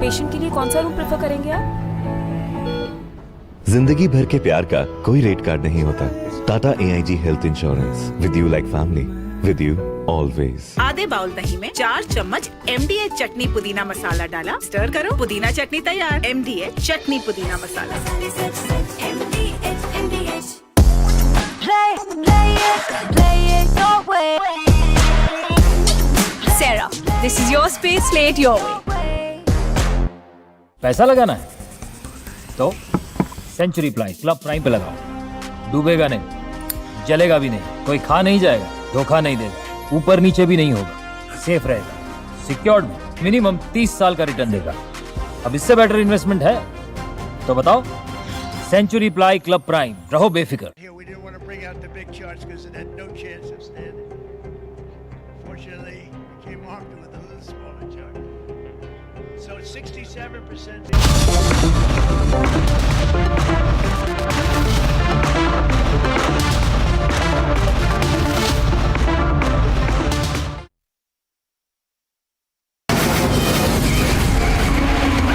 Patient के लिए कौन सा रूम प्रेफर करेंगे आप? जिंदगी भर के प्यार का कोई रेट कार्ड नहीं होता। Tata AIG health insurance, with you like family, with you always. आधे बाउल दही में 4 चम्मच MDH चटनी पुदीना मसाला डाला, स्टर करो, पुदीना चटनी तैयार। MDH चटनी पुदीना मसाला। Sarah, this is your space, play it your way. पैसा लगाना है तो सेंचुरी प्लाई क्लब प्राइम पे लगाओ। डूबेगा नहीं, जलेगा भी नहीं, कोई खा नहीं जाएगा, धोखा नहीं देगा, ऊपर नीचे भी नहीं होगा, सेफ रहेगा, सिक्योर्ड भी, मिनिमम 30 साल का रिटर्न देगा। अब इससे बेटर इन्वेस्टमेंट है तो बताओ। सेंचुरी प्लाई क्लब प्राइम, रहो बेफिक्र। So 67%.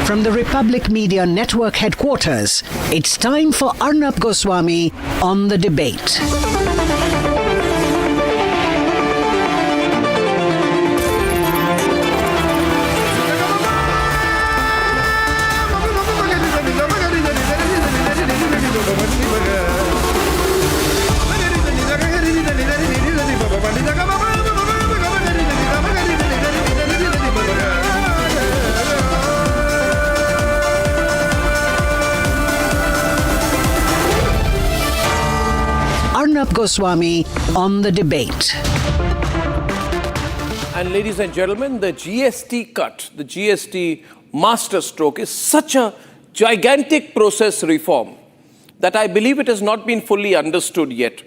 From the Republic Media Network headquarters, it's time for Arnab Goswami on the debate. Arnab Goswami on the debate. And ladies and gentlemen, the GST cut, the GST masterstroke is such a gigantic process reform that I believe it has not been fully understood yet.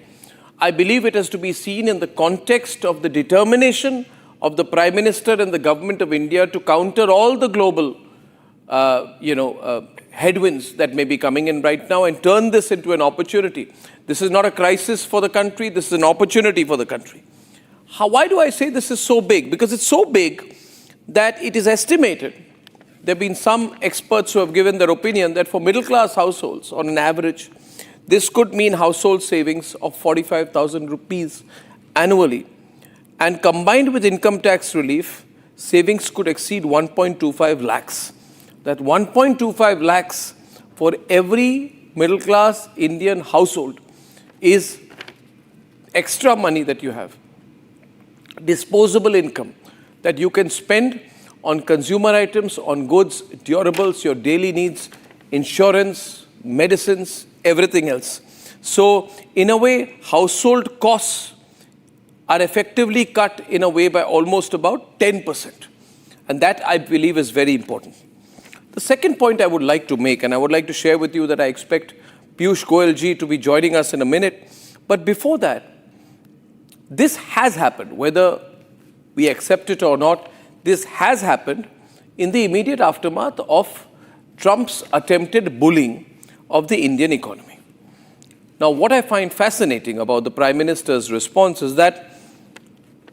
I believe it has to be seen in the context of the determination of the Prime Minister and the Government of India to counter all the global, headwinds that may be coming in right now and turn this into an opportunity. This is not a crisis for the country, this is an opportunity for the country. Why do I say this is so big? Because it's so big that it is estimated. There have been some experts who have given their opinion that for middle class households, on an average, this could mean household savings of 45,000 rupees annually. And combined with income tax relief, savings could exceed 1.25 lakhs. That 1.25 lakhs for every middle class Indian household is extra money that you have. Disposable income that you can spend on consumer items, on goods, durables, your daily needs, insurance, medicines, everything else. So, in a way, household costs are effectively cut in a way by almost about 10%. And that, I believe, is very important. The second point I would like to make, and I would like to share with you that I expect Piyush Goyal ji to be joining us in a minute. But before that, this has happened, whether we accept it or not, this has happened in the immediate aftermath of Trump's attempted bullying of the Indian economy. Now, what I find fascinating about the Prime Minister's response is that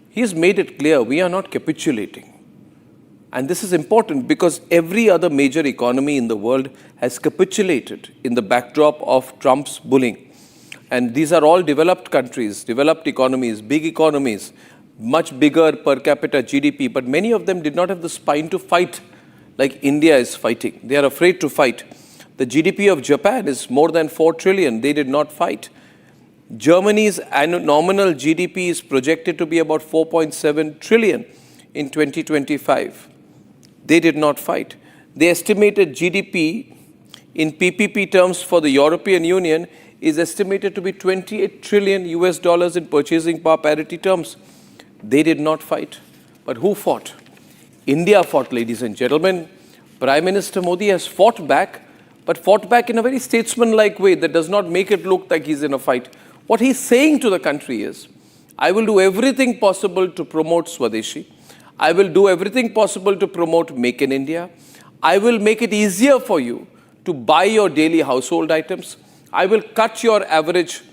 he has made it clear we are not capitulating. And this is important because every other major economy in the world has capitulated in the backdrop of Trump's bullying. And these are all developed countries, developed economies, big economies, much bigger per capita GDP, but many of them did not have the spine to fight like India is fighting. They are afraid to fight. The GDP of Japan is more than 4 trillion. They did not fight. Germany's nominal GDP is projected to be about 4.7 trillion in 2025. They did not fight. The estimated GDP in PPP terms for the European Union is estimated to be 28 trillion US dollars in purchasing power parity terms. They did not fight. But who fought? India fought, ladies and gentlemen. Prime Minister Modi has fought back, but fought back in a very statesman-like way that does not make it look like he's in a fight. What he's saying to the country is, I will do everything possible to promote Swadeshi. I will do everything possible to promote Make in India. I will make it easier for you to buy your daily household items. I will cut your average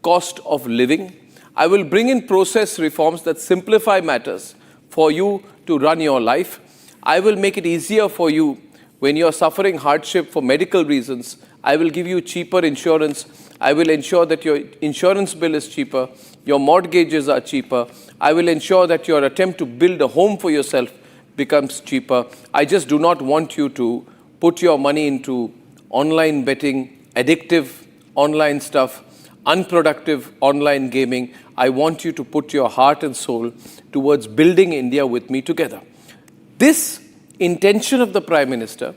cost of living. I will bring in process reforms that simplify matters for you to run your life. I will make it easier for you When you are suffering hardship for medical reasons, I will give you cheaper insurance. I will ensure that your insurance bill is cheaper, your mortgages are cheaper. I will ensure that your attempt to build a home for yourself becomes cheaper. I just do not want you to put your money into online betting, addictive online stuff, unproductive online gaming. I want you to put your heart and soul towards building India with me together. This intention of the Prime Minister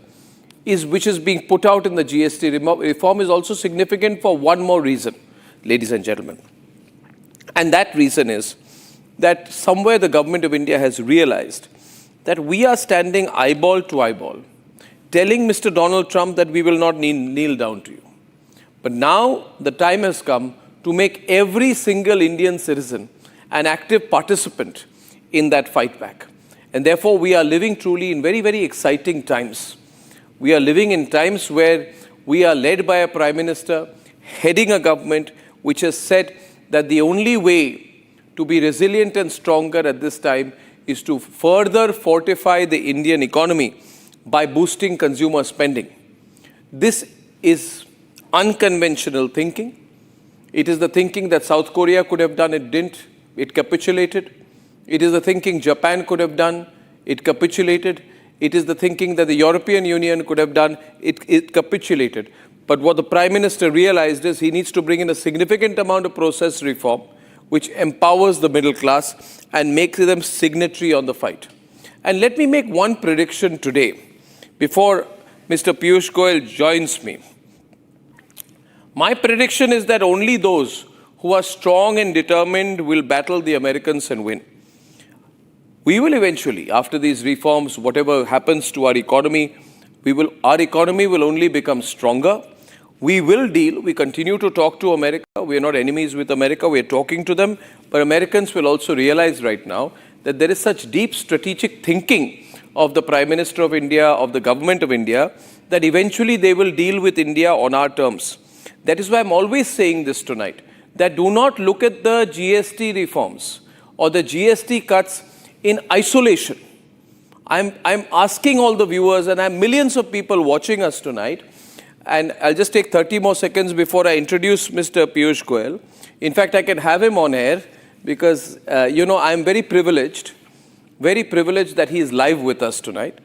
which is being put out in the GST reform is also significant for one more reason, ladies and gentlemen. And that reason is that somewhere the government of India has realized that we are standing eyeball to eyeball, telling Mr. Donald Trump that we will not kneel down to you. But now the time has come to make every single Indian citizen an active participant in that fight back. And therefore, we are living truly in very, very exciting times. We are living in times where we are led by a Prime Minister, heading a government which has said that the only way to be resilient and stronger at this time is to further fortify the Indian economy by boosting consumer spending. This is unconventional thinking. It is the thinking that South Korea could have done, it didn't, it capitulated. It is the thinking Japan could have done, it capitulated. It is the thinking that the European Union could have done, it capitulated. But what the Prime Minister realized is he needs to bring in a significant amount of process reform which empowers the middle class and makes them signatory on the fight. And let me make one prediction today before Mr. Piyush Goyal joins me. My prediction is that only those who are strong and determined will battle the Americans and win. We will eventually, after these reforms, whatever happens to our economy, our economy will only become stronger. We will deal, we continue to talk to America. We are not enemies with America, we are talking to them. But Americans will also realize right now that there is such deep strategic thinking of the Prime Minister of India, of the government of India, that eventually they will deal with India on our terms. That is why I'm always saying this tonight, that do not look at the GST reforms or the GST cuts in isolation. I'm asking all the viewers, and I have millions of people watching us tonight, and I'll just take 30 more seconds before I introduce Mr. Piyush Goyal. In fact, I can have him on air because, I'm very privileged that he is live with us tonight.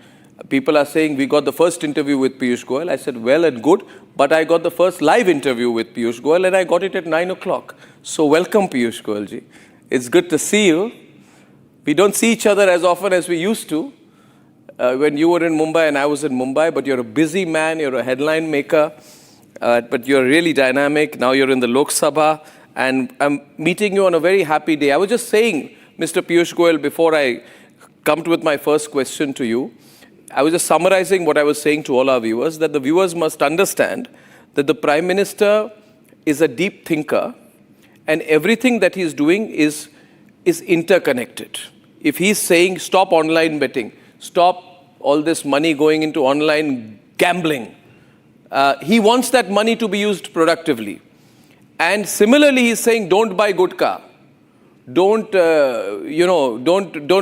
People are saying we got the first interview with Piyush Goyal. I said, well and good, but I got the first live interview with Piyush Goyal, and I got it at 9 o'clock. So welcome, Piyush Goyal ji. It's good to see you. We don't see each other as often as we used to when you were in Mumbai and I was in Mumbai, but you're a busy man, you're a headline maker, but you're really dynamic. Now you're in the Lok Sabha, and I'm meeting you on a very happy day. I was just saying, Mr. Piyush Goyal, before I come with my first question to you, I was just summarizing what I was saying to all our viewers, that the viewers must understand that the Prime Minister is a deep thinker, and everything that he's doing is interconnected. If he's saying stop online betting, stop all this money going into online gambling, he wants that money to be used productively. And similarly, he's saying don't buy gutka, don't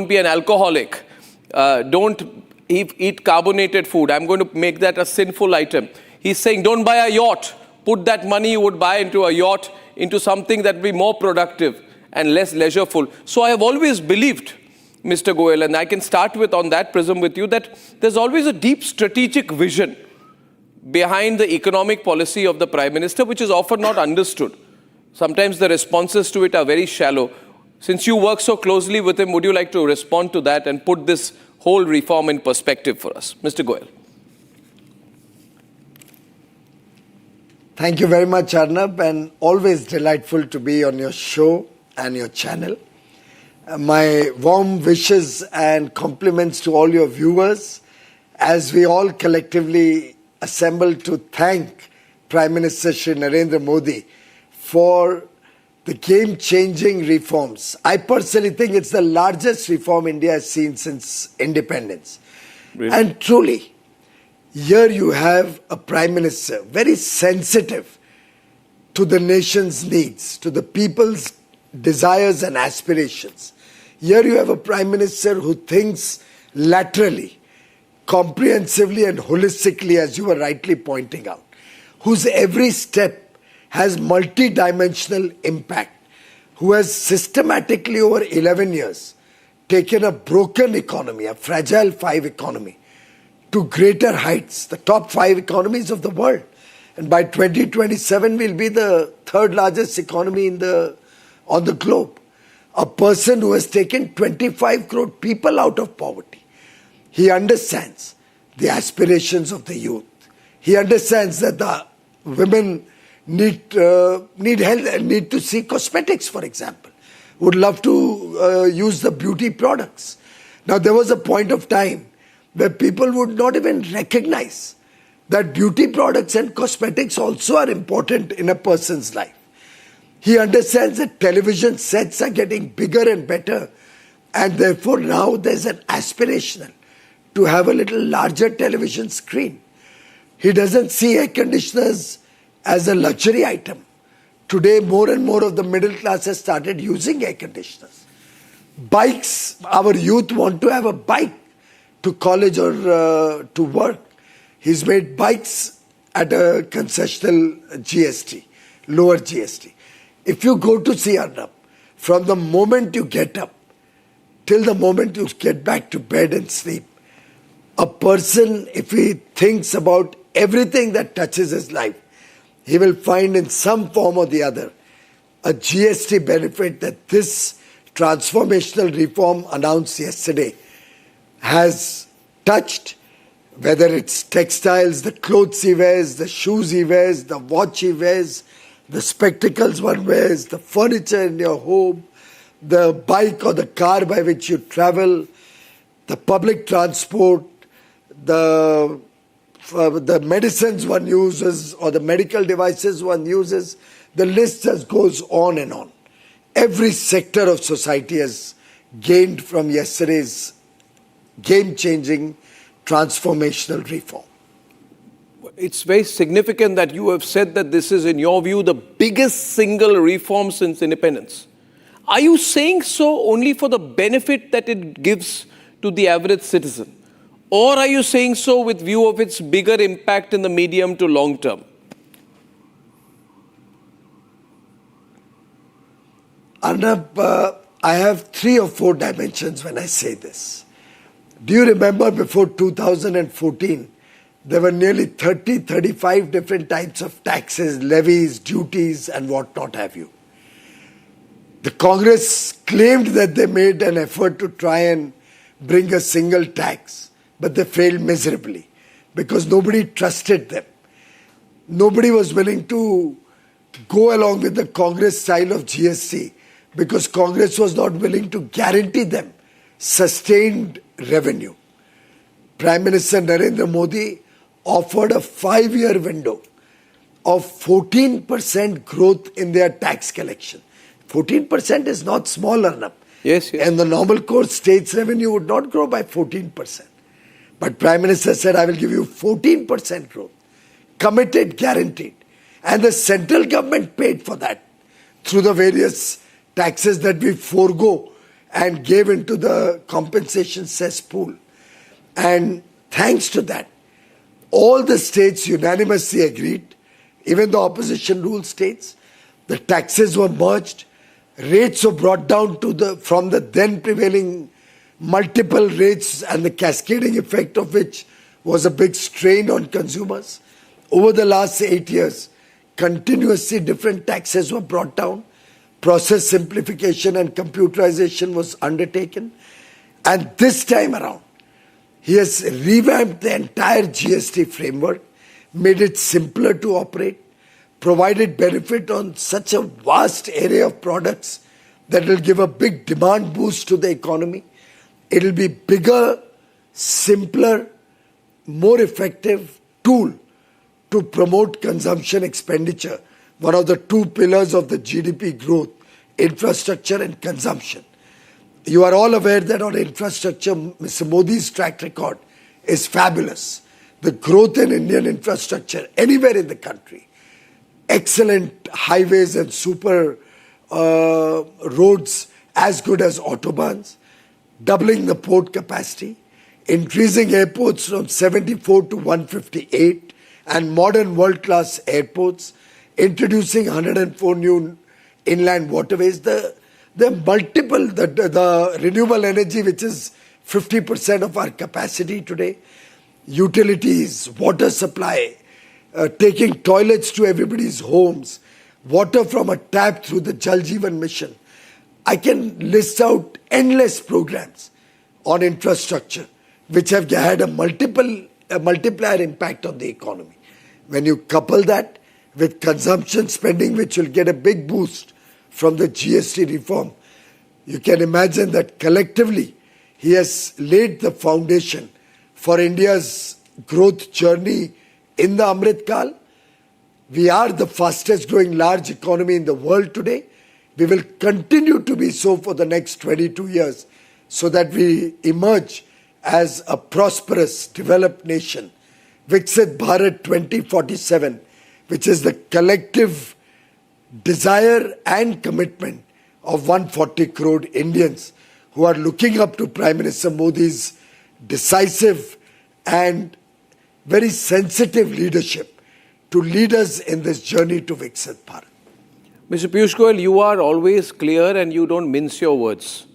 be an alcoholic, don't eat carbonated food. I'm going to make that a sinful item. He's saying don't buy a yacht, put that money you would buy into a yacht into something that will be more productive and less leisureful. So I have always believed, Mr. Goyal, and I can start with on that prism with you, that there's always a deep strategic vision behind the economic policy of the Prime Minister, which is often not understood. Sometimes the responses to it are very shallow. Since you work so closely with him, would you like to respond to that and put this whole reform in perspective for us? Mr. Goyal. Thank you very much, Arnab, and always delightful to be on your show and your channel. My warm wishes and compliments to all your viewers as we all collectively assemble to thank Prime Minister Shri Narendra Modi for the game-changing reforms. I personally think it's the largest reform India has seen since independence. Really? And truly, here you have a Prime Minister very sensitive to the nation's needs, to the people's desires and aspirations. Here you have a Prime Minister who thinks laterally, comprehensively and holistically, as you were rightly pointing out, whose every step has multi-dimensional impact, who has systematically over 11 years taken a broken economy, a fragile 5 economy, to greater heights, the top 5 economies of the world. And by 2027, we'll be the 3rd largest economy on the globe. A person who has taken 25 crore people out of poverty. He understands the aspirations of the youth. He understands that the women need help and need to see cosmetics, for example. Would love to use the beauty products. Now, there was a point of time where people would not even recognize that beauty products and cosmetics also are important in a person's life. He understands that television sets are getting bigger and better, and therefore now there's an aspiration to have a little larger television screen. He doesn't see air conditioners as a luxury item. Today, more and more of the middle class has started using air conditioners. Bikes, our youth want to have a bike to college or to work. He's made bikes at a concessional GST, lower GST. If you go to see Arnab, from the moment you get up till the moment you get back to bed and sleep, a person, if he thinks about everything that touches his life, he will find in some form or the other a GST benefit that this transformational reform announced yesterday has touched, whether it's textiles, the clothes he wears, the shoes he wears, the watch he wears, the spectacles one wears, the furniture in your home, the bike or the car by which you travel, the public transport, the medicines one uses or the medical devices one uses, the list just goes on and on. Every sector of society has gained from yesterday's game-changing transformational reform. It's very significant that you have said that this is, in your view, the biggest single reform since independence. Are you saying so only for the benefit that it gives to the average citizen? Or are you saying so with view of its bigger impact in the medium to long term? Arnab, I have 3 or 4 dimensions when I say this. Do you remember before 2014, there were nearly 35 different types of taxes, levies, duties, and what not have you. The Congress claimed that they made an effort to try and bring a single tax, but they failed miserably because nobody trusted them. Nobody was willing to go along with the Congress style of GST because Congress was not willing to guarantee them sustained revenue. Prime Minister Narendra Modi offered a 5-year window of 14% growth in their tax collection. 14% is not small, Arnab. Yes, yes. And the normal course state's revenue would not grow by 14%. But Prime Minister said, I will give you 14% growth. Committed, guaranteed. And the central government paid for that through the various taxes that we forego and gave into the compensation cesspool. And thanks to that, all the states unanimously agreed, even the opposition rule states, the taxes were merged, rates were brought down from the then prevailing multiple rates and the cascading effect of which was a big strain on consumers. Over the last 8 years, continuously different taxes were brought down, process simplification and computerization was undertaken, and this time around, he has revamped the entire GST framework, made it simpler to operate, provided benefit on such a vast array of products that will give a big demand boost to the economy. It will be bigger, simpler, more effective tool to promote consumption expenditure, one of the 2 pillars of the GDP growth, infrastructure and consumption. You are all aware that on infrastructure, Mr. Modi's track record is fabulous. The growth in Indian infrastructure anywhere in the country, excellent highways and super roads as good as autobahns, doubling the port capacity, increasing airports from 74 to 158 and modern world-class airports, introducing 104 new inland waterways, the renewable energy, which is 50% of our capacity today, utilities, water supply, taking toilets to everybody's homes, water from a tap through the Jal Jeevan mission. I can list out endless programs on infrastructure which have had a multiplier impact on the economy. When you couple that with consumption spending, which will get a big boost from the GST reform, you can imagine that collectively he has laid the foundation for India's growth journey in the Amrit Kal. We are the fastest growing large economy in the world today. We will continue to be so for the next 22 years so that we emerge as a prosperous, developed nation. Viksit Bharat 2047, which is the collective desire and commitment of 140 crore Indians who are looking up to Prime Minister Modi's decisive and very sensitive leadership to lead us in this journey to Viksit Bharat. Mr. Piyush Goyal, you are always clear and you don't mince your words.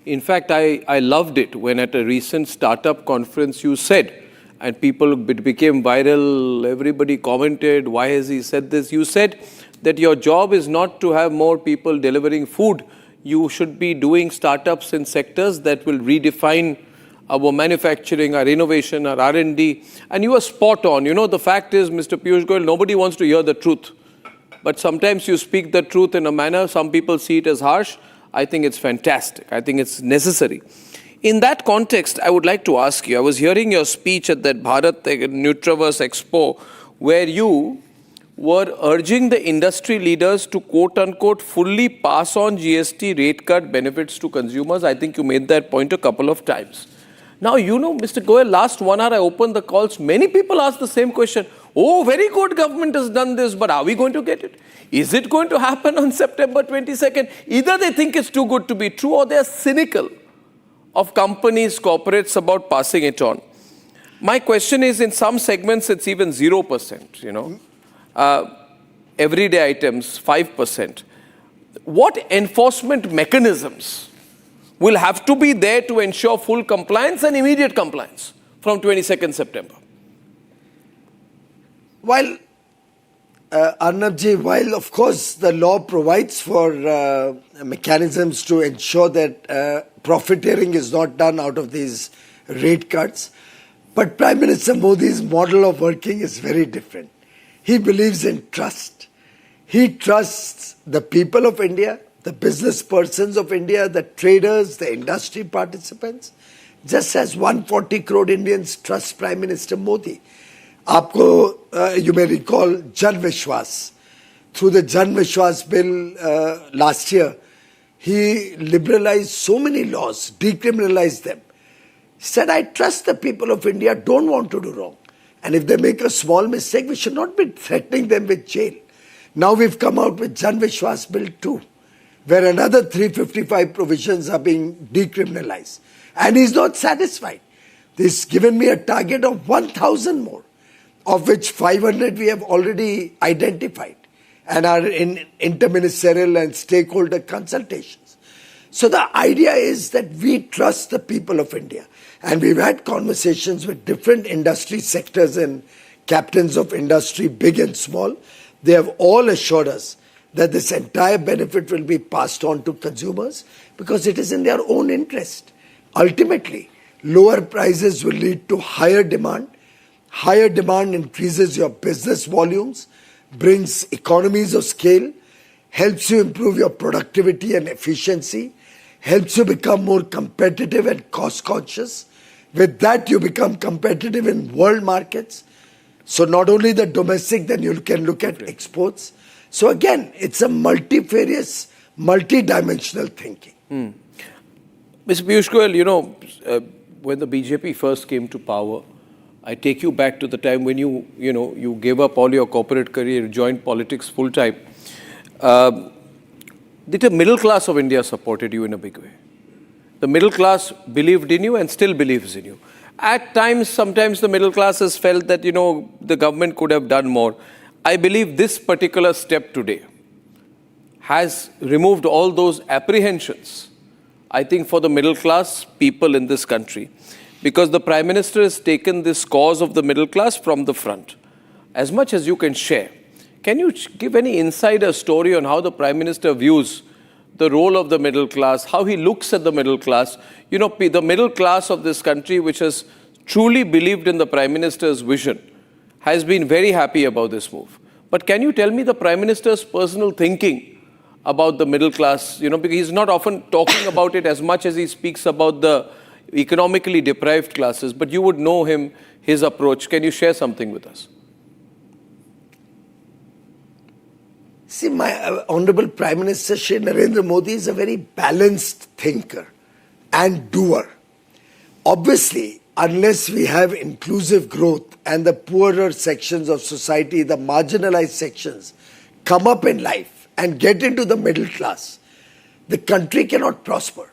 In fact, I loved it when at a recent startup conference you said, and it became viral, everybody commented, why has he said this? You said that your job is not to have more people delivering food. You should be doing startups in sectors that will redefine our manufacturing, our innovation, our R&D. And you were spot on. You know, the fact is, Mr. Piyush Goyal, nobody wants to hear the truth. But sometimes you speak the truth in a manner, some people see it as harsh. I think it's fantastic. I think it's necessary. In that context, I would like to ask you, I was hearing your speech at that Bharat Nutraverse Expo, where you were urging the industry leaders to quote-unquote fully pass on GST rate cut benefits to consumers. I think you made that point a couple of times. Now, you know, Mr. Goyal, last 1 hour I opened the calls. Many people asked the same question. Oh, very good, government has done this, but are we going to get it? Is it going to happen on September 22nd? Either they think it's too good to be true or they're cynical of companies, corporates about passing it on. My question is, in some segments, it's even 0%, you know. Everyday items, 5%. What enforcement mechanisms will have to be there to ensure full compliance and immediate compliance from 22nd September? While, Arnabji, while of course the law provides for mechanisms to ensure that profiteering is not done out of these rate cuts, but Prime Minister Modi's model of working is very different. He believes in trust. He trusts the people of India, the business persons of India, the traders, the industry participants, just as 140 crore Indians trust Prime Minister Modi. You may recall Jan Vishwas. Through the Jan Vishwas bill last year, he liberalized so many laws, decriminalized them. He said, I trust the people of India don't want to do wrong. And if they make a small mistake, we should not be threatening them with jail. Now we've come out with Jan Vishwas Bill 2, where another 355 provisions are being decriminalized. And he's not satisfied. He's given me a target of 1,000 more, of which 500 we have already identified and are in interministerial and stakeholder consultations. So the idea is that we trust the people of India. And we've had conversations with different industry sectors and captains of industry, big and small. They have all assured us that this entire benefit will be passed on to consumers because it is in their own interest. Ultimately, lower prices will lead to higher demand. Higher demand increases your business volumes, brings economies of scale, helps you improve your productivity and efficiency, helps you become more competitive and cost conscious. With that, you become competitive in world markets. So not only the domestic, then you can look at exports. So again, it's a multifarious, multi-dimensional thinking. Mr. Piyush Goyal, you know, when the BJP first came to power, I take you back to the time when you gave up all your corporate career, joined politics full time. Did the middle class of India supported you in a big way? The middle class believed in you and still believes in you. At times, sometimes the middle class has felt that, the government could have done more. I believe this particular step today has removed all those apprehensions, I think, for the middle class people in this country, because the Prime Minister has taken this cause of the middle class from the front. As much as you can share, can you give any insider story on how the Prime Minister views the role of the middle class, how he looks at the middle class? The middle class of this country, which has truly believed in the Prime Minister's vision, has been very happy about this move. But can you tell me the Prime Minister's personal thinking about the middle class? Because he's not often talking about it as much as he speaks about the economically deprived classes, but you would know him, his approach. Can you share something with us? See, my Honorable Prime Minister Shri Narendra Modi is a very balanced thinker and doer. Obviously, unless we have inclusive growth and the poorer sections of society, the marginalized sections, come up in life and get into the middle class, the country cannot prosper.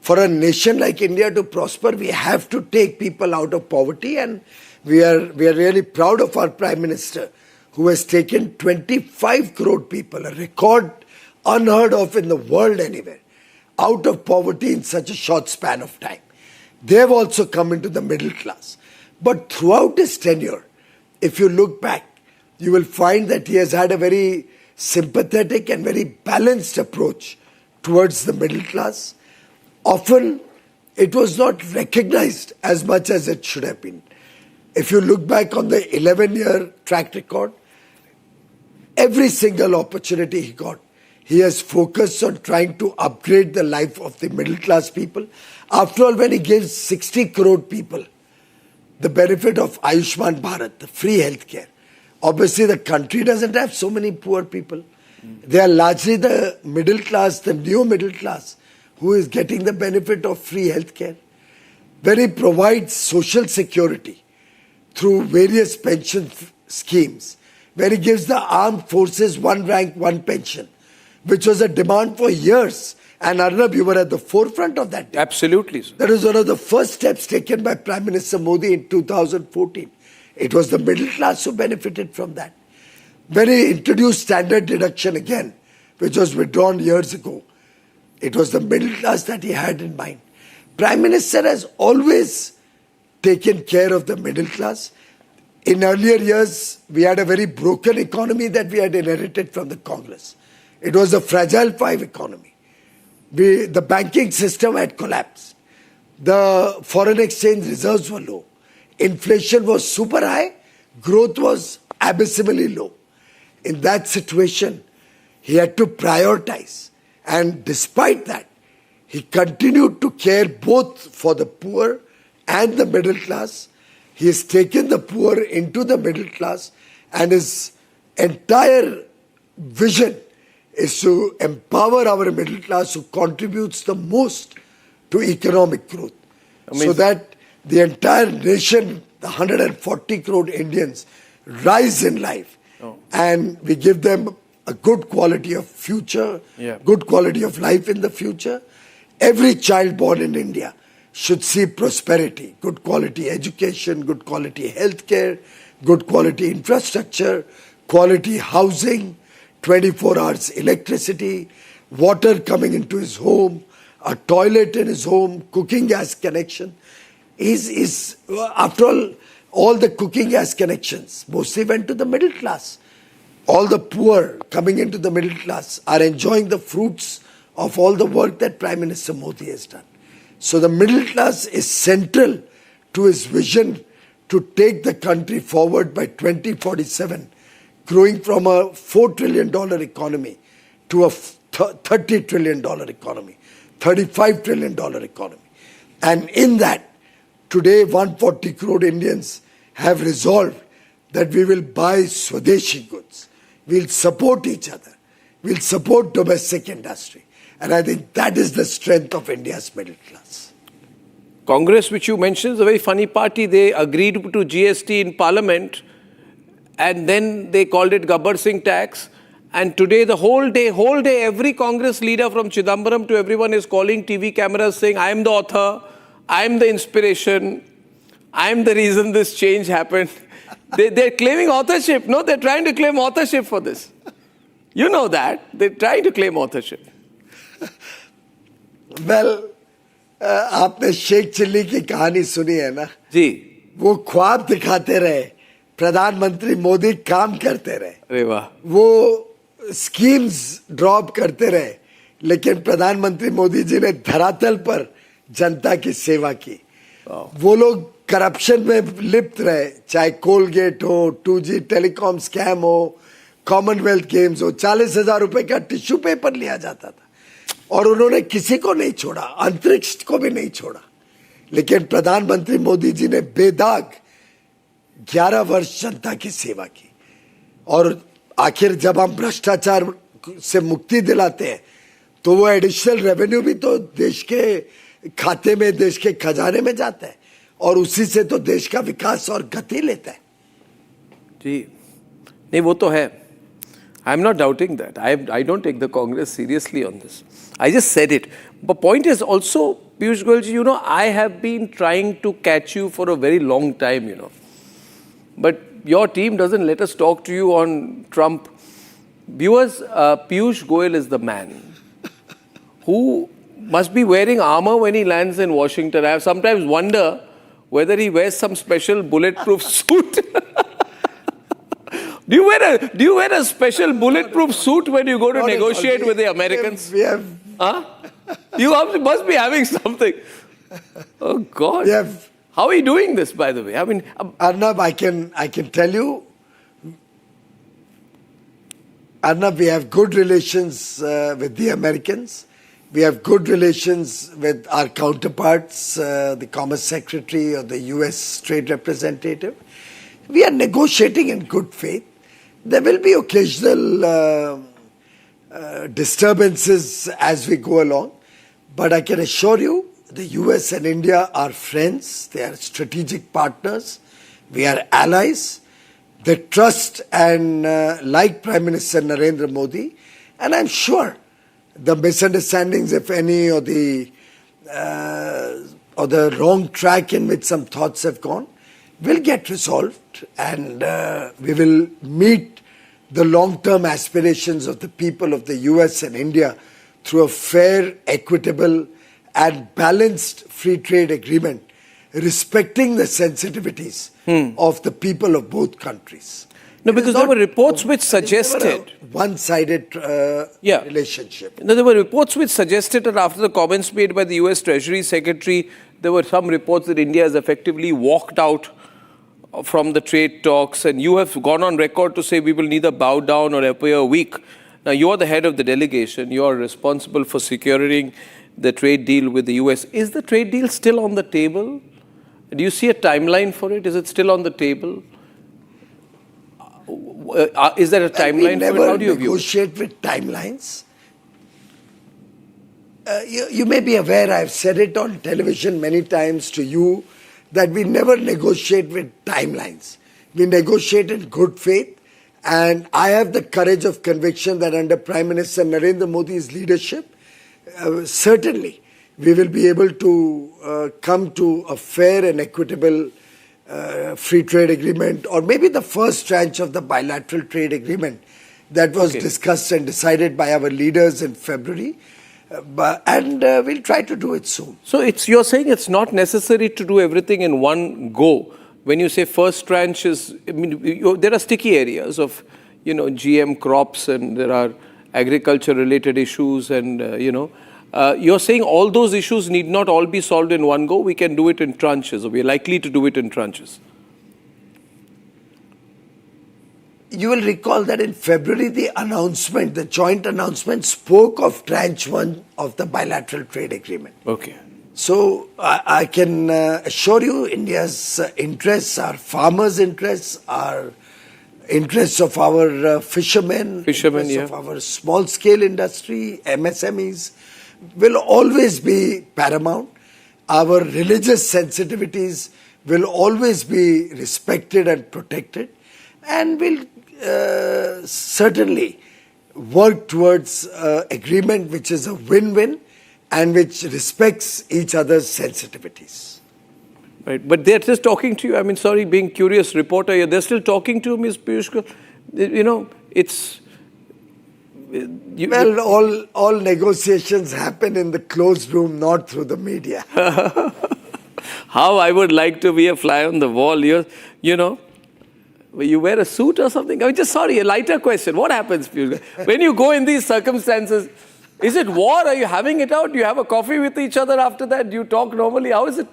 For a nation like India to prosper, we have to take people out of poverty, and we are really proud of our Prime Minister, who has taken 25 crore people, a record unheard of in the world anywhere, out of poverty in such a short span of time. They have also come into the middle class. But throughout his tenure, if you look back, you will find that he has had a very sympathetic and very balanced approach towards the middle class. Often, it was not recognized as much as it should have been. If you look back on the 11-year track record, every single opportunity he got, he has focused on trying to upgrade the life of the middle class people. After all, when he gives 60 crore people the benefit of Ayushman Bharat, the free healthcare, obviously the country doesn't have so many poor people. They are largely the middle class, the new middle class, who is getting the benefit of free healthcare. When he provides social security through various pension schemes, where he gives the armed forces one rank, one pension, which was a demand for years. And Arnab, you were at the forefront of that. Absolutely, sir. That was one of the first steps taken by Prime Minister Modi in 2014. It was the middle class who benefited from that. When he introduced standard deduction again, which was withdrawn years ago, it was the middle class that he had in mind. Prime Minister has always taken care of the middle class. In earlier years, we had a very broken economy that we had inherited from the Congress. It was a fragile five economy. The banking system had collapsed. The foreign exchange reserves were low. Inflation was super high. Growth was abysmally low. In that situation, he had to prioritize. And despite that, he continued to care both for the poor and the middle class. He has taken the poor into the middle class, and his entire vision is to empower our middle class, who contributes the most to economic growth. So that the entire nation, the 140 crore Indians, rise in life. And we give them a good quality of future, good quality of life in the future. Every child born in India should see prosperity, good quality education, good quality healthcare, good quality infrastructure, quality housing, 24 hours electricity, water coming into his home, a toilet in his home, cooking gas connection. After all the cooking gas connections mostly went to the middle class. All the poor coming into the middle class are enjoying the fruits of all the work that Prime Minister Modi has done. So the middle class is central to his vision to take the country forward by 2047, growing from a $4 trillion economy to a $30 trillion economy, $35 trillion economy. And in that, today 140 crore Indians have resolved that we will buy Swadeshi goods. We'll support each other. We'll support domestic industry. And I think that is the strength of India's middle class. Congress, which you mentioned, is a very funny party. They agreed to GST in Parliament, and then they called it Gabbar Singh tax. And today, the whole day, every Congress leader from Chidambaram to everyone is calling TV cameras saying, I am the author, I am the inspiration, I'm the reason this change happened. They're claiming authorship. No, they're trying to claim authorship for this. You know that. They're trying to claim authorship. Well, आपने Sheikh chilli की कहानी सुनी है ना? जी. वो ख्वाब दिखाते रहे, प्रधानमंत्री मोदी काम करते रहे. अरे वाह. वो स्कीम्स ड्रॉप करते रहे, लेकिन प्रधानमंत्री मोदी जी ने धरातल पर जनता की सेवा की. वो लोग करप्शन में लिप्त रहे, चाहे कोलगेट हो, 2G टेलीकॉम स्कैम हो, कॉमनवेल्थ गेम्स हो, 40,000 रुपए का टिश्यू पेपर लिया जाता था और उन्होंने किसी को नहीं छोड़ा, अंतरिक्ष को भी नहीं छोड़ा. लेकिन प्रधानमंत्री मोदी जी ने बेदाग 11 वर्ष जनता की सेवा की. और आखिर जब हम भ्रष्टाचार से मुक्ति दिलाते हैं तो वो एडिशनल रेवेन्यू भी तो देश के खाते में, देश के खजाने में जाता है और उसी से तो देश का विकास और गति लेता है. जी. नहीं, वो तो है. I'm not doubting that. I don't take the Congress seriously on this. I just said it. But point is also, Piyush Goyal ji, I have been trying to catch you for a very long time, But your team doesn't let us talk to you on Trump. Viewers, Piyush Goyal is the man who must be wearing armor when he lands in Washington. I sometimes wonder whether he wears some special bulletproof suit. Do you wear a special bulletproof suit when you go to negotiate with the Americans? We have. Huh? You must be having something. Oh God! We have. How are you doing this, by the way? I mean, Arnab, I can tell you. Arnab, we have good relations with the Americans. We have good relations with our counterparts, the Commerce Secretary or the US Trade Representative. We are negotiating in good faith. There will be occasional disturbances as we go along, but I can assure you the US and India are friends, they are strategic partners, we are allies. They trust and like Prime Minister Narendra Modi, and I'm sure the misunderstandings, if any, or the wrong track in which some thoughts have gone, will get resolved, and we will meet the long-term aspirations of the people of the US and India through a fair, equitable and balanced free trade agreement, respecting the sensitivities of the people of both countries. No, because there were reports which suggested one-sided relationship. No, there were reports which suggested that after the comments made by the US Treasury Secretary, there were some reports that India has effectively walked out from the trade talks, and you have gone on record to say we will neither bow down or appear weak. Now, you are the head of the delegation. You are responsible for securing the trade deal with the US. Is the trade deal still on the table? Do you see a timeline for it? Is it still on the table? Is there a timeline for it? How do you view it? We negotiate with timelines. You may be aware, I've said it on television many times to you, that we never negotiate with timelines. We negotiate in good faith, and I have the courage of conviction that under Prime Minister Narendra Modi's leadership, certainly we will be able to come to a fair and equitable free trade agreement, or maybe the first tranche of the bilateral trade agreement that was discussed and decided by our leaders in February. And we'll try to do it soon. So you're saying it's not necessary to do everything in one go. When you say first tranche is, I mean, there are sticky areas of, GM crops, and there are agriculture-related issues, and, you're saying all those issues need not all be solved in one go. We can do it in tranches, or we're likely to do it in tranches. You will recall that in February, the joint announcement spoke of tranche 1 of the bilateral trade agreement. Okay. So I can assure you India's interests, our farmers' interests, our interests of our fishermen, of our small-scale industry, MSMEs, will always be paramount. Our religious sensitivities will always be respected and protected, and will certainly work towards agreement which is a win-win and which respects each other's sensitivities. Right. But they're just talking to you. I mean, sorry, being curious reporter here, they're still talking to Ms. Piyush Goyal. You know, it's... Well, all negotiations happen in the closed room, not through the media. How I would like to be a fly on the wall. You know, you wear a suit or something. I mean, just sorry, a lighter question. What happens, Piyush Goyal? When you go in these circumstances, is it war? Are you having it out? Do you have a coffee with each other after that? Do you talk normally? How is it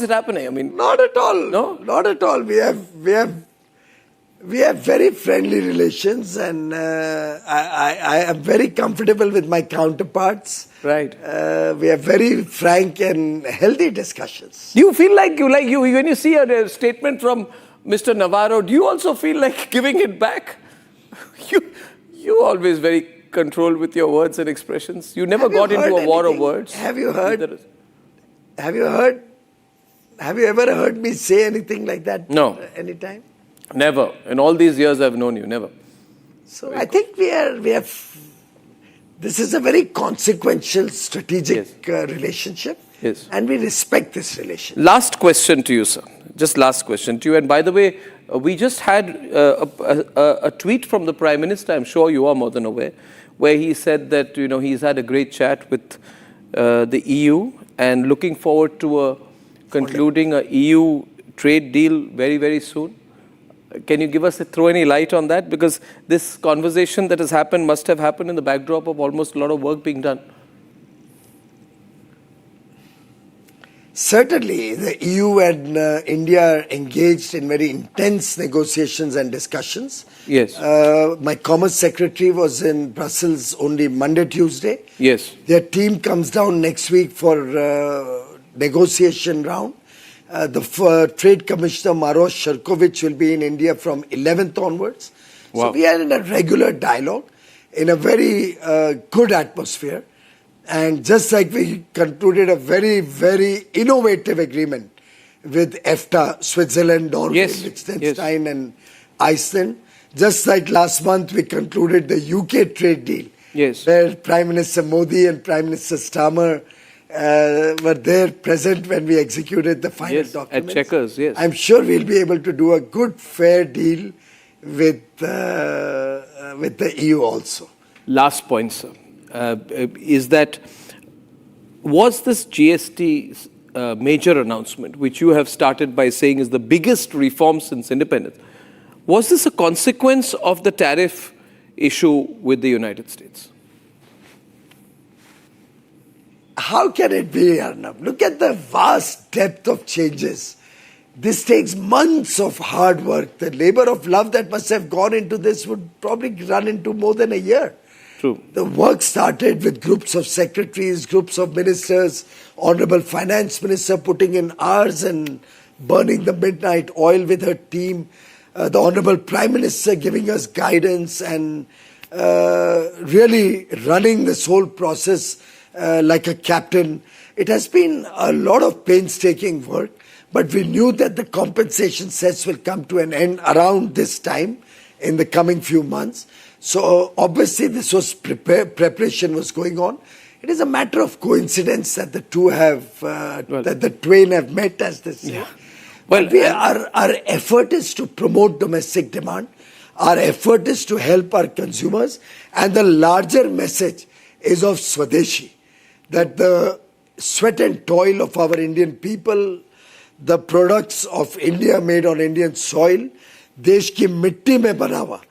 happening? I mean, Not at all. No? Not at all. We have very friendly relations, and I am very comfortable with my counterparts. Right. We have very frank and healthy discussions. Do you feel like you when you see a statement from Mr. Navarro, do you also feel like giving it back? You always very controlled with your words and expressions. You never got into a war of words. Have you heard? Have you ever heard me say anything like that? No. Anytime? Never. In all these years I've known you, never. So I think we have. This is a very consequential, strategic relationship. Yes. And we respect this relationship. Last question to you, sir. Just last question to you. And by the way, we just had a tweet from the Prime Minister, I'm sure you are more than aware, where he said that, you know, he's had a great chat with the EU and looking forward to concluding a EU trade deal very, very soon. Can you throw any light on that? Because this conversation that has happened must have happened in the backdrop of almost a lot of work being done. Certainly, the EU and India are engaged in very intense negotiations and discussions. Yes. My Commerce Secretary was in Brussels only Monday, Tuesday. Yes. Their team comes down next week for negotiation round. The Trade Commissioner Maros Sherkovich will be in India from 11th onwards. Wow. So we are in a regular dialogue, in a very good atmosphere. And just like we concluded a very, very innovative agreement with EFTA, Switzerland, Norway, Yes. Liechtenstein and Iceland. Just like last month we concluded the UK trade deal. Yes. Where Prime Minister Modi and Prime Minister Starmer were there present when we executed the final documents. At Chequers, yes. I'm sure we'll be able to do a good, fair deal with the EU also. Last point, sir, is that was this GST major announcement, which you have started by saying is the biggest reform since independence, was this a consequence of the tariff issue with the United States? How can it be, Arnab? Look at the vast depth of changes. This takes months of hard work. The labor of love that must have gone into this would probably run into more than a year. True. The work started with groups of secretaries, groups of ministers, Honorable Finance Minister putting in hours and burning the midnight oil with her team, the Honorable Prime Minister giving us guidance and really running this whole process like a captain. It has been a lot of painstaking work, but we knew that the compensation sets will come to an end around this time in the coming few months. So obviously this was preparation was going on. It is a matter of coincidence that the two have, that the twain have met, as they say. Yeah. Well, our effort is to promote domestic demand. Our effort is to help our consumers. And the larger message is of Swadeshi, that the sweat and toil of our Indian people, the products of India made on Indian soil, देश की मिट्टी में बना हुआ,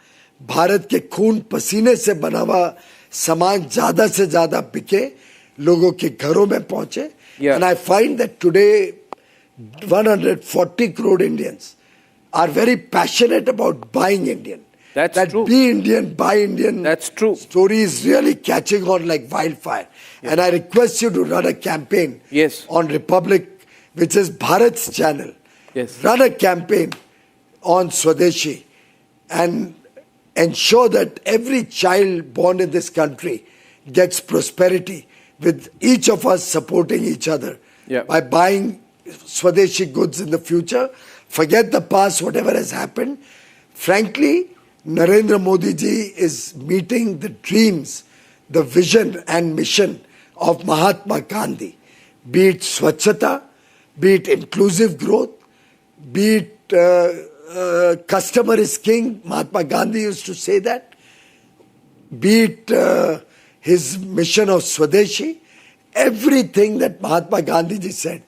भारत के खून पसीने से बना हुआ सामान ज़्यादा से ज़्यादा बिके, लोगों के घरों में पहुंचे. Yeah. And I find that today 140 crore Indians are very passionate about buying Indian. That's true. Be Indian, buy Indian. That's true. Story is really catching on like wildfire. Yes. And I request you to run a campaign on Republic, which is Bharat's channel. Yes. Run a campaign on Swadeshi and ensure that every child born in this country gets prosperity, with each of us supporting each other by buying Swadeshi goods in the future. Forget the past, whatever has happened. Frankly, Narendra Modi ji is meeting the dreams, the vision and mission of Mahatma Gandhi. Be it Swachhata, be it inclusive growth, be it customer is king, Mahatma Gandhi used to say that, be it his mission of Swadeshi, everything that Mahatma Gandhi ji said,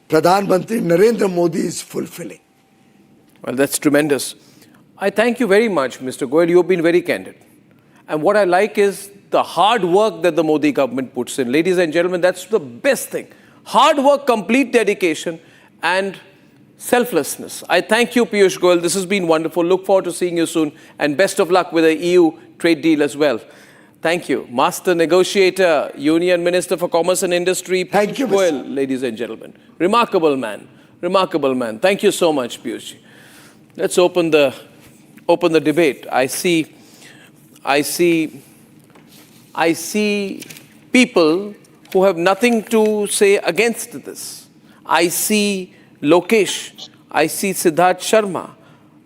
Pradhan Mantri Narendra Modi is fulfilling. Well, that's tremendous. I thank you very much, Mr. Goyal. You've been very candid. And what I like is the hard work that the Modi government puts in. Ladies and gentlemen, that's the best thing. Hard work, complete dedication, and selflessness. I thank you, Piyush Goyal. This has been wonderful. Look forward to seeing you soon. And best of luck with the EU trade deal as well. Thank you. Master Negotiator, Union Minister for Commerce and Industry, Thank you, Piyush Goyal, ladies and gentlemen. Remarkable man. Remarkable man. Thank you so much, Piyush. Let's open the debate. I see people who have nothing to say against this. I see Lokesh. I see Siddharth Sharma,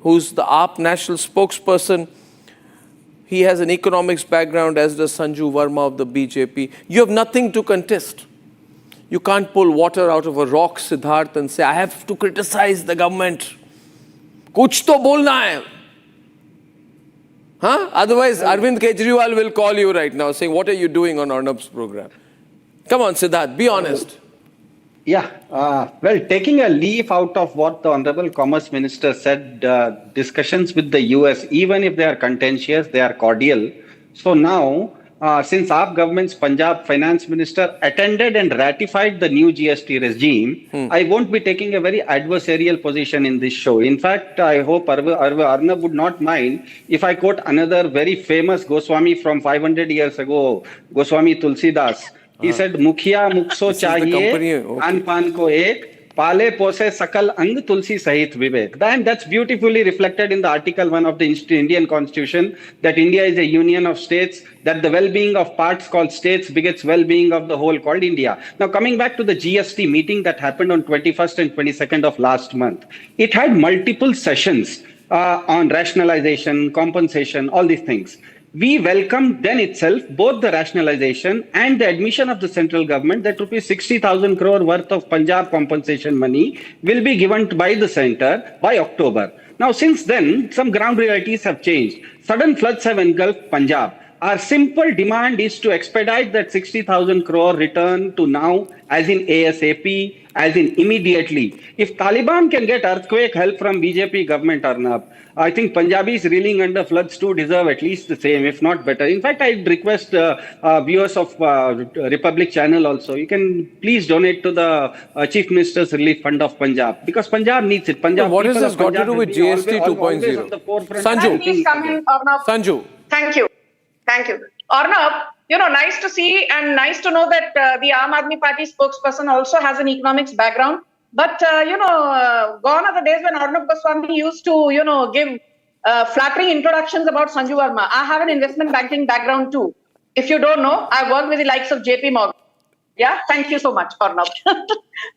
who's the AAP national spokesperson. He has an economics background, as does Sanju Verma of the BJP. You have nothing to contest. You can't pull water out of a rock, Siddharth, and say, I have to criticize the government. Kuch to bolna hai. Huh? Otherwise, Arvind Kejriwal will call you right now saying, what are you doing on Arnab's program? Come on, Siddharth, be honest. Yeah, well, taking a leaf out of what the Honorable Commerce Minister said, discussions with the US, even if they are contentious, they are cordial. So now, since our government's Punjab Finance Minister attended and ratified the new GST regime, I won't be taking a very adversarial position in this show. In fact, I hope Arnab would not mind if I quote another very famous Goswami from 500 years ago, Goswami Tulsidas. He said, Mukhiya mukso chahiye, an pan ko ek, pale pose sakal ang tulsi sahit vivek. And that's beautifully reflected in the Article 1 of the Indian Constitution, that India is a union of states, that the well-being of parts called states begets well-being of the whole called India. Now, coming back to the GST meeting that happened on 21st and 22nd of last month, it had multiple sessions on rationalization, compensation, all these things. We welcomed then itself both the rationalization and the admission of the central government that rupees 60,000 crore worth of Punjab compensation money will be given by the center by October. Now, since then, some ground realities have changed. Sudden floods have engulfed Punjab. Our simple demand is to expedite that 60,000 crore return to now, as in ASAP, as in immediately. If Taliban can get earthquake help from BJP government, Arnab, I think Punjabis reeling under floods too deserve at least the same, if not better. In fact, I'd request viewers of Republic Channel also, you can please donate to the Chief Minister's Relief Fund of Punjab, because Punjab needs it. Punjab. What has this got to do with GST 2.0? Sanju. Please come in, Arnab. Sanju. Thank you. Thank you. Arnab, nice to see and nice to know that the Aam Aadmi Party spokesperson also has an economics background. But, gone are the days when Arnab Goswami used to, give flattering introductions about Sanju Verma. I have an investment banking background too. If you don't know, I've worked with the likes of JP Morgan. Yeah, thank you so much, Arnab.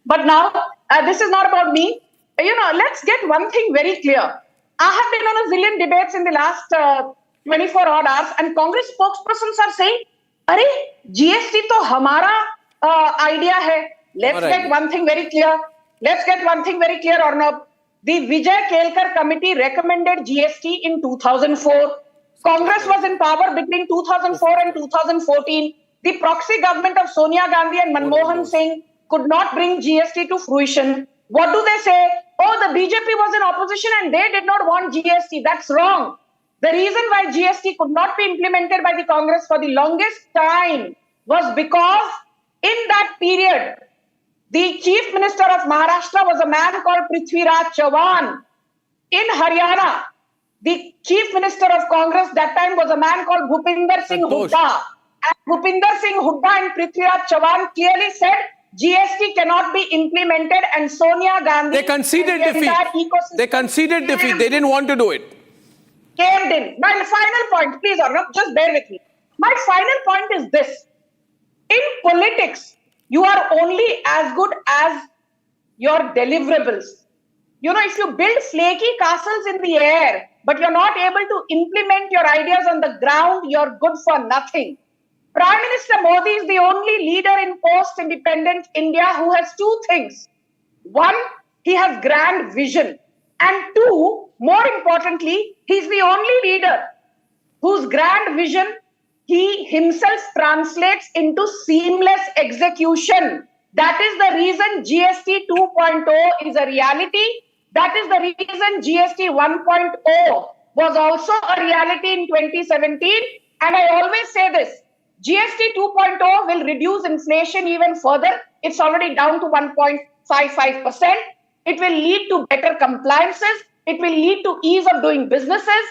But now, this is not about me. Let's get one thing very clear. I have been on a zillion debates in the last 24 odd hours, and Congress spokespersons are saying, "Arey, GST to hamara idea hai." Let's get one thing very clear. Arnab. The Vijay Kelkar committee recommended GST in 2004. Congress was in power between 2004 and 2014. The proxy government of Sonia Gandhi and Manmohan Singh could not bring GST to fruition. What do they say? Oh, the BJP was in opposition and they did not want GST. That's wrong. The reason why GST could not be implemented by the Congress for the longest time was because in that period, the Chief Minister of Maharashtra was a man called Prithviraj Chavan. In Haryana, the Chief Minister of Congress that time was a man called Bhupinder Singh Hooda. And Bhupinder Singh Hooda and Prithviraj Chavan clearly said GST cannot be implemented, and Sonia Gandhi... They conceded defeat. They didn't want to do it. Caved in. My final point, please, Arnab, just bear with me. My final point is this. In politics, you are only as good as your deliverables. If you build flaky castles in the air, but you're not able to implement your ideas on the ground, you're good for nothing. Prime Minister Modi is the only leader in post-independent India who has two things. one, he has grand vision. And two, more importantly, he's the only leader whose grand vision he himself translates into seamless execution. That is the reason GST 2.0 is a reality. That is the reason GST 1.0 was also a reality in 2017. And I always say this, GST 2.0 will reduce inflation even further. It's already down to 1.55%. It will lead to better compliances. It will lead to ease of doing businesses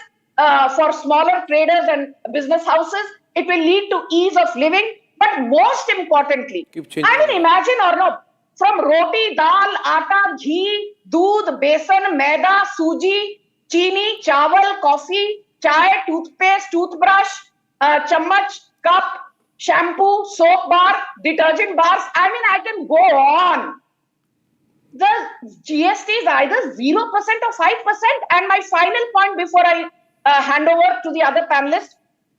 for smaller traders and business houses. It will lead to ease of living. But most importantly, I mean, imagine, Arnab, from roti, dal, atta, ghee, doodh, besan, maida, suji, chini, chawal, coffee, chai, toothpaste, toothbrush, chammach, cup, shampoo, soap bar, detergent bars. I mean, I can go on. The GST is either 0% or 5%. And my final point before I hand over to the other panelists,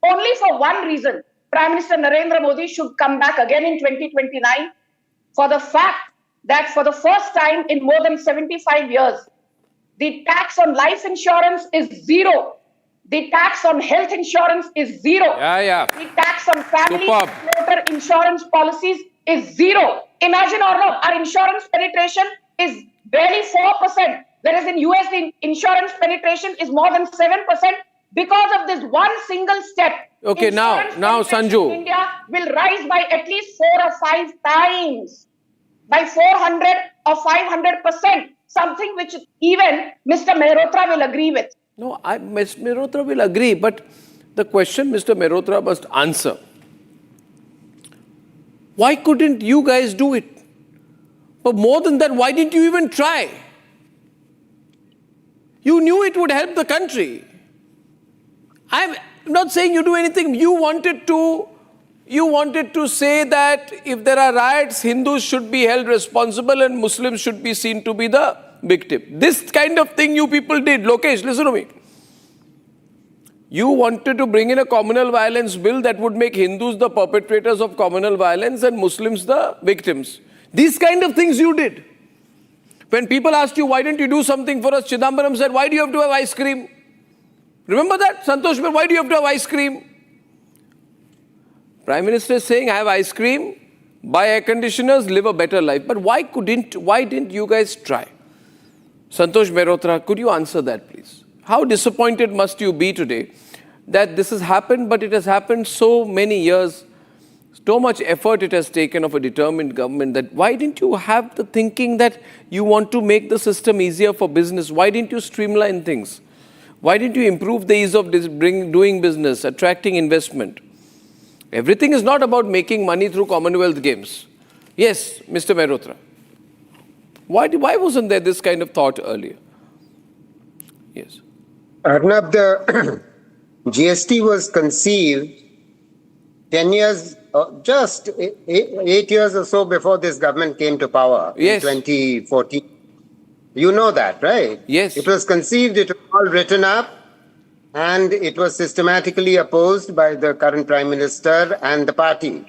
only for one reason, Prime Minister Narendra Modi should come back again in 2029 for the fact that for the first time in more than 75 years, the tax on life insurance is zero. The tax on health insurance is zero. The tax on family motor insurance policies is zero. Imagine, Arnab, our insurance penetration is barely 4%, whereas in US the insurance penetration is more than 7% because of this one single step. Okay, now Sanju. In India will rise by at least 4 or 5 times, by 400 or 500%, something which even Mr. Mehrotra will agree with. No, Ms. Mehrotra will agree, but the question Mr. Mehrotra must answer. Why couldn't you guys do it? But more than that, why didn't you even try? You knew it would help the country. I'm not saying you do anything. You wanted to say that if there are riots, Hindus should be held responsible and Muslims should be seen to be the victim. This kind of thing you people did. Lokesh, listen to me. You wanted to bring in a communal violence bill that would make Hindus the perpetrators of communal violence and Muslims the victims. These kind of things you did. When people asked you, why didn't you do something for us, Chidambaram said, why do you have to have ice cream? Remember that? Santosh, why do you have to have ice cream? Prime Minister is saying, I have ice cream, buy air conditioners, live a better life. But why didn't you guys try? Santosh Mehrotra, could you answer that, please? How disappointed must you be today that this has happened, but it has happened so many years, so much effort it has taken of a determined government, that why didn't you have the thinking that you want to make the system easier for business? Why didn't you streamline things? Why didn't you improve the ease of doing business, attracting investment? Everything is not about making money through Commonwealth Games. Yes, Mr. Mehrotra. Why wasn't there this kind of thought earlier? Yes. Arnab, the GST was conceived 10 years, just 8 years or so before this government came to power in 2014. You know that, right? Yes. It was conceived, it was all written up, and it was systematically opposed by the current Prime Minister and the party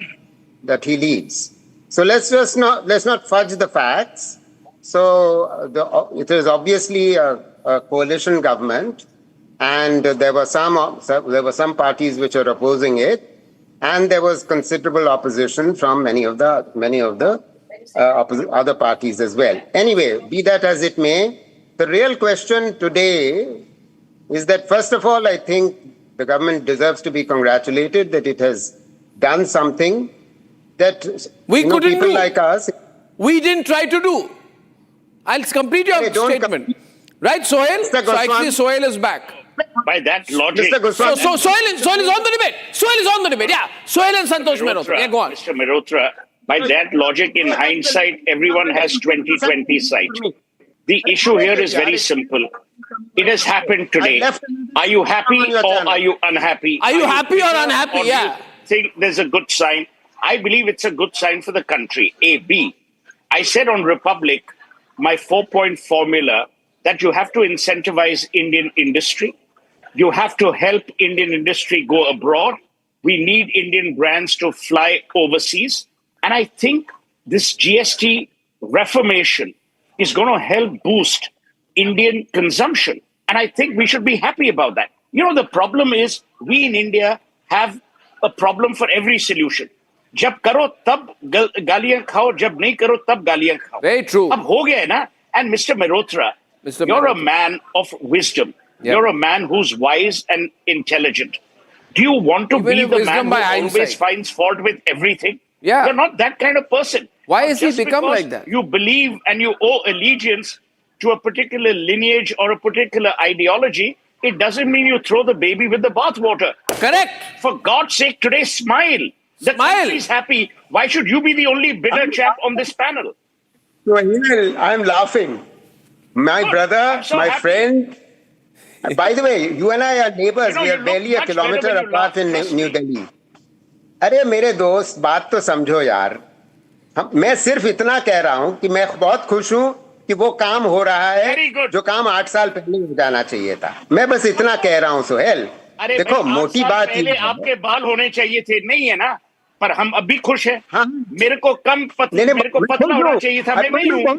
that he leads. So let's not fudge the facts. So it is obviously a coalition government, and there were some parties which are opposing it, and there was considerable opposition from many of the other parties as well. Anyway, be that as it may, the real question today is that, first of all, I think the government deserves to be congratulated that it has done something that people like us... We didn't try to do. I'll complete your statement. Right, Sohail? So actually, Sohail is back. By that logic... So Sohail is on the debate. Sohail is on the debate, yeah. Sohail and Santosh Mehrotra. Yeah, go on. Mr. Mehrotra, by that logic, in hindsight, everyone has 20/20 sight. The issue here is very simple. It has happened today. Are you happy or are you unhappy? Are you happy or unhappy? Yeah. Do you think there's a good sign? I believe it's a good sign for the country. A. B. I said on Republic, my 4-point formula, that you have to incentivize Indian industry. You have to help Indian industry go abroad. We need Indian brands to fly overseas. And I think this GST reformation is going to help boost Indian consumption. And I think we should be happy about that. The problem is we in India have a problem for every solution. जब करो तब गालियां खाओ, जब नहीं करो तब गालियां खाओ. Very true. अब हो गया है ना. And Mr. Mehrotra, you're a man of wisdom. Yeah. You're a man who's wise and intelligent. Do you want to be the man who always finds fault with everything? Yeah. You're not that kind of person. Why has he become like that? You believe and you owe allegiance to a particular lineage or a particular ideology, it doesn't mean you throw the baby with the bathwater. Correct. For God's sake, today smile. The country is happy. Why should you be the only bitter chap on this panel? Well, I'm laughing. My brother, my friend. By the way, you and I are neighbors. We are barely a kilometer apart in New Delhi. अरे मेरे दोस्त, बात तो समझो यार. मैं सिर्फ इतना कह रहा हूं कि मैं बहुत खुश हूं कि वो काम हो रहा है जो काम 8 साल पहले हो जाना चाहिए था. मैं बस इतना कह रहा हूं सुहेल. देखो मोटी बात पहले आपके बाल होने चाहिए थे, नहीं है ना? पर हम अभी खुश हैं. हाँ? मेरे को पतला होना चाहिए था. मैं नहीं हूं.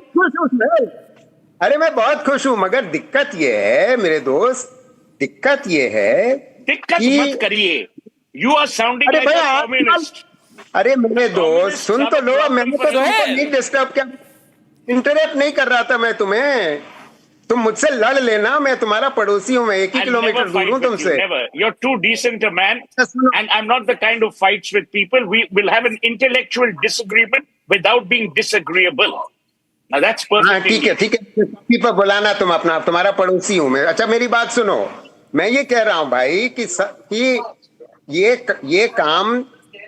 अरे मैं बहुत खुश हूं, मगर दिक्कत ये है मेरे दोस्त, दिक्कत ये है, दिक्कत मत करिए. You are sounding like a communist. अरे मेरे दोस्त सुन तो लो, मैंने तो तुमको नहीं डिस्टर्ब किया, इंटरप्ट नहीं कर रहा था मैं तुम्हें. तुम मुझसे लड़ लेना, मैं तुम्हारा पड़ोसी हूँ, मैं 1 ही किलोमीटर दूर हूँ तुमसे. You're too decent a man, and I'm not the kind of fights with people. We will have an intellectual disagreement without being disagreeable. Now that's perfect. ठीक है. पर बुलाना तुम अपना, तुम्हारा पड़ोसी हूँ मैं. अच्छा मेरी बात सुनो, मैं ये कह रहा हूँ भाई कि ये काम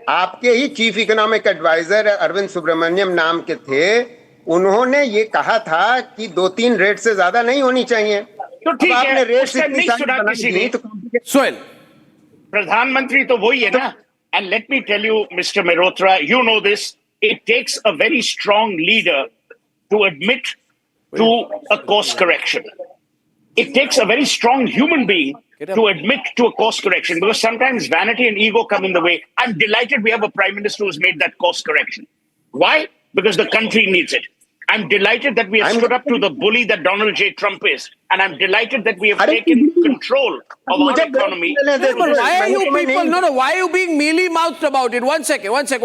आपके ही chief economic adviser Arvind Subramanian नाम के थे, उन्होंने ये कहा था कि 2-3 रेट से ज्यादा नहीं होनी चाहिए. तो ठीक है, आपने रेट से नहीं सुना किसी ने. सोहेल, प्रधानमंत्री तो वही है ना. And let me tell you, Mr. Mehrotra, you know this. It takes a very strong leader to admit to a course correction. It takes a very strong human being to admit to a course correction, because sometimes vanity and ego come in the way. I'm delighted we have a prime minister who's made that course correction. Why? Because the country needs it. I'm delighted that we have stood up to the bully that Donald J. Trump is. And I'm delighted that we have taken control of our economy. Why are you people, why are you being mealy-mouthed about it? One second. See,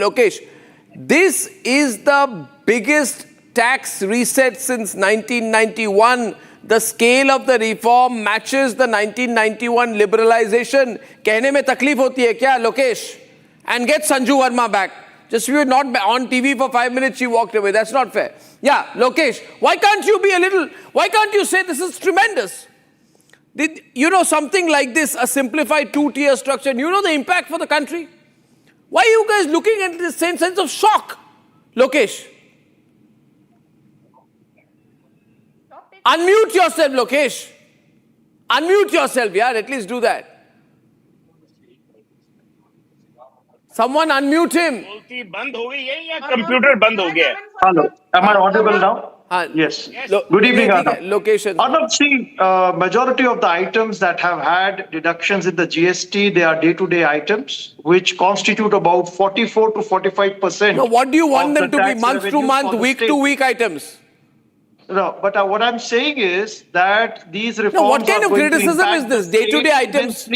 Lokesh, this is the biggest tax reset since 1991. The scale of the reform matches the 1991 liberalization. कहने में तकलीफ होती है क्या, Lokesh? And get Sanju Verma back. Just we were not on TV for 5 minutes, she walked away. That's not fair. Yeah, Lokesh, why can't you say this is tremendous? Something like this, a simplified 2-tier structure, the impact for the country? Why are you guys looking at this same sense of shock, Lokesh? Unmute yourself, Lokesh. Unmute yourself, yeah, at least do that. Someone unmute him. Computer band ho gaya. Hello, am I audible now? Yes. Good evening, Arnab. Location. Arnab, see, majority of the items that have had deductions in the GST, they are day-to-day items, which constitute about 44 to 45%. No, what do you want them to be? Month to month, week to week items? No, but what I'm saying is that these reforms. No, what kind of criticism is this? Day-to-day items.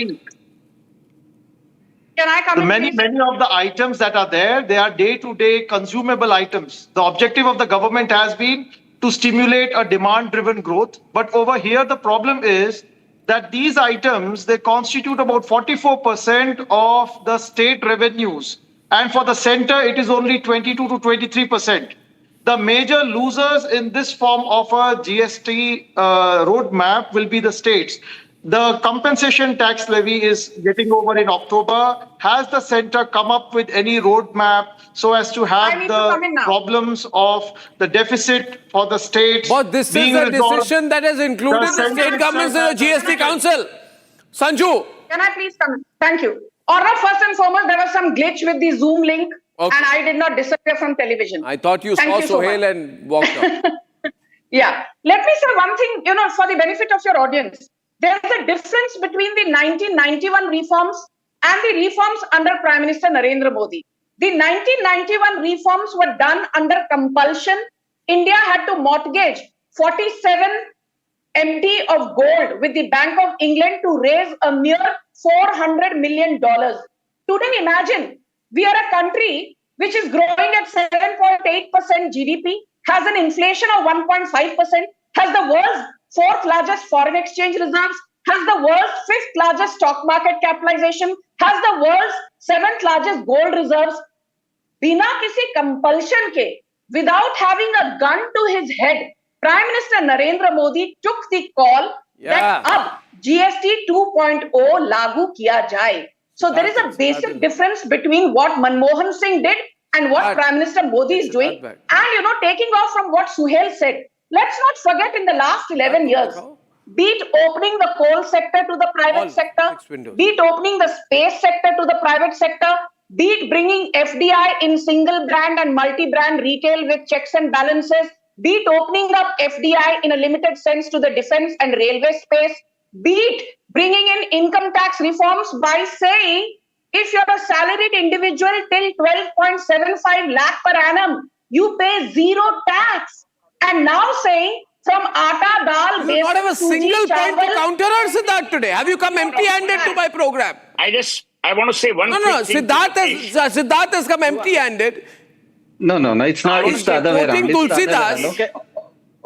Can I come in, many of the items that are there, they are day-to-day consumable items. The objective of the government has been to stimulate a demand-driven growth. But over here, the problem is that these items, they constitute about 44% of the state revenues. And for the center, it is only 22 to 23%. The major losers in this form of a GST roadmap will be the states. The compensation tax levy is getting over in October. Has the center come up with any roadmap so as to have the problems of the deficit for the states? But this is a decision that has included the state governments in the GST Council. Sanju. Can I please come in? Thank you. Arnab, first and foremost, there was some glitch with the Zoom link, and I did not disappear from television. I thought you saw Sohail and walked out. Yeah. Let me say one thing, for the benefit of your audience. There's a difference between the 1991 reforms and the reforms under Prime Minister Narendra Modi. The 1991 reforms were done under compulsion India had to mortgage 47 MT of gold with the Bank of England to raise a mere $400 million. Today, imagine, we are a country which is growing at 7.8% GDP, has an inflation of 1.5%, has the world's fourth largest foreign exchange reserves, has the world's fifth largest stock market capitalization, has the world's seventh largest gold reserves. Bina kisi compulsion ke, without having a gun to his head, Prime Minister Narendra Modi took the call that ab GST 2.0 lagu kiya jaye. So there is a basic difference between what Manmohan Singh did and what Prime Minister Modi is doing. And taking off from what Suhail said, let's not forget in the last 11 years, be it opening the coal sector to the private sector, be it opening the space sector to the private sector, be it bringing FDI in single brand and multi-brand retail with checks and balances, be it opening up FDI in a limited sense to the defense and railway space, be it bringing in income tax reforms by saying if you're a salaried individual till 12.75 lakh per annum, you pay zero tax. And now saying from atta, dal, you do not have a single point to counter her, Siddharth, today. Have you come empty-handed to my program? I want to say one thing. Siddharth has come empty-handed. No, it's not. It's the other way around.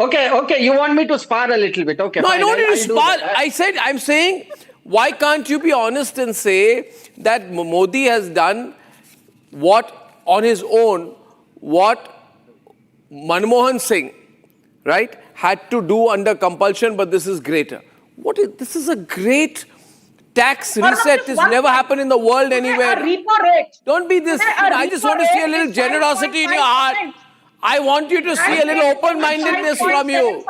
Okay. You want me to spar a little bit? Okay. No, fine, I don't need to spar. Do I'm saying, why can't you be honest and say that Modi has done what on his own, what Manmohan Singh, right, had to do under compulsion, but this is greater. This is a great tax reset. This never happened in the world anywhere. Don't be this. I just want to see a little generosity in your heart. I want you to see a little open-mindedness from you.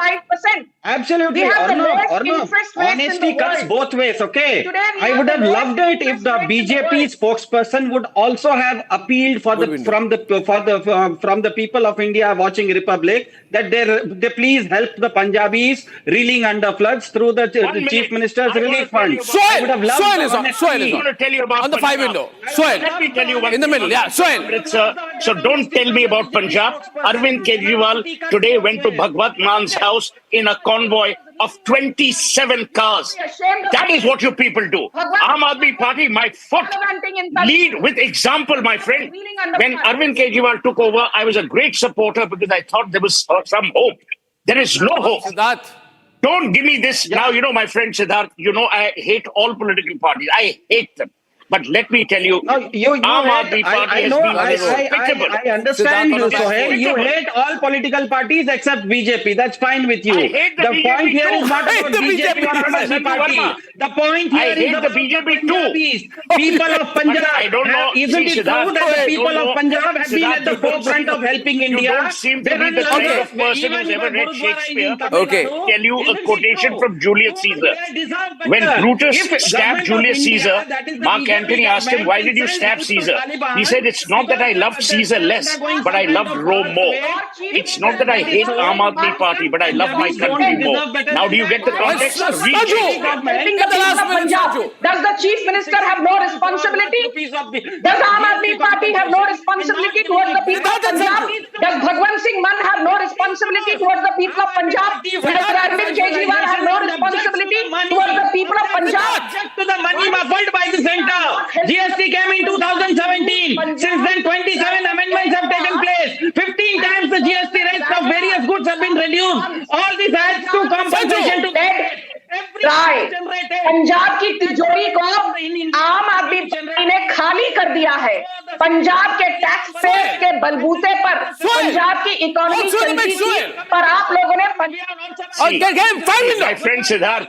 Absolutely. Arnab, honesty cuts both ways, okay? I would have loved it if the BJP spokesperson would also have appealed from the people of India watching Republic that they please help the Punjabis reeling under floods through the Chief Minister's Relief Fund. I would have loved Soil is on. Tell you about on the five window. Soil. Let me tell you one in the middle. Yeah, Soil. So don't tell me about Punjab. Arvind Kejriwal today went to Bhagwat Man's house in a convoy of 27 cars. That is what you people do. Aam Aadmi Party, my foot, lead with example, my friend. When Arvind Kejriwal took over, I was a great supporter because I thought there was some hope. There is no hope. Siddharth. Don't give me this. Now, my friend Siddharth, I hate all political parties. I hate them. But let me tell you, Aam Aadmi Party has been despicable. I understand you, Sohail. You hate all political parties except BJP. That's fine with you. I hate the BJP point here too. is not about BJP or Aam Aadmi Party. The point here is about the BJP too. People of Punjab. I don't know. Isn't it true that the people of Punjab have been at the forefront of helping India? You don't seem to be the kind of person who's ever read Shakespeare. Okay. I'll tell you a quotation from Julius Caesar. When Brutus stabbed Julius Caesar, Mark Antony asked him, why did you stab Caesar? He said, it's not that I loved Caesar less, but I loved Rome more. It's not that I hate Aam Aadmi Party, but I love my country more. Now, do you get the context? Does the Chief Minister have no responsibility? Does Aam Aadmi Party have no responsibility towards the people of Punjab? Does Bhagwant Singh Mann have no responsibility towards the people of Punjab? Does Arvind Kejriwal have no responsibility towards the people of Punjab? To the money muffled by the center. GST came in 2017. Since then, 27 amendments have taken place. 15 times the GST rates of various goods have been reduced. All this adds to compensation to Punjab की तिजोरी को आम आदमी party ने खाली कर दिया है. पंजाब के टैक्स पेयर्स के बलबूते पर पंजाब की इकोनॉमी चलती थी, पर आप लोगों ने My friend Siddharth,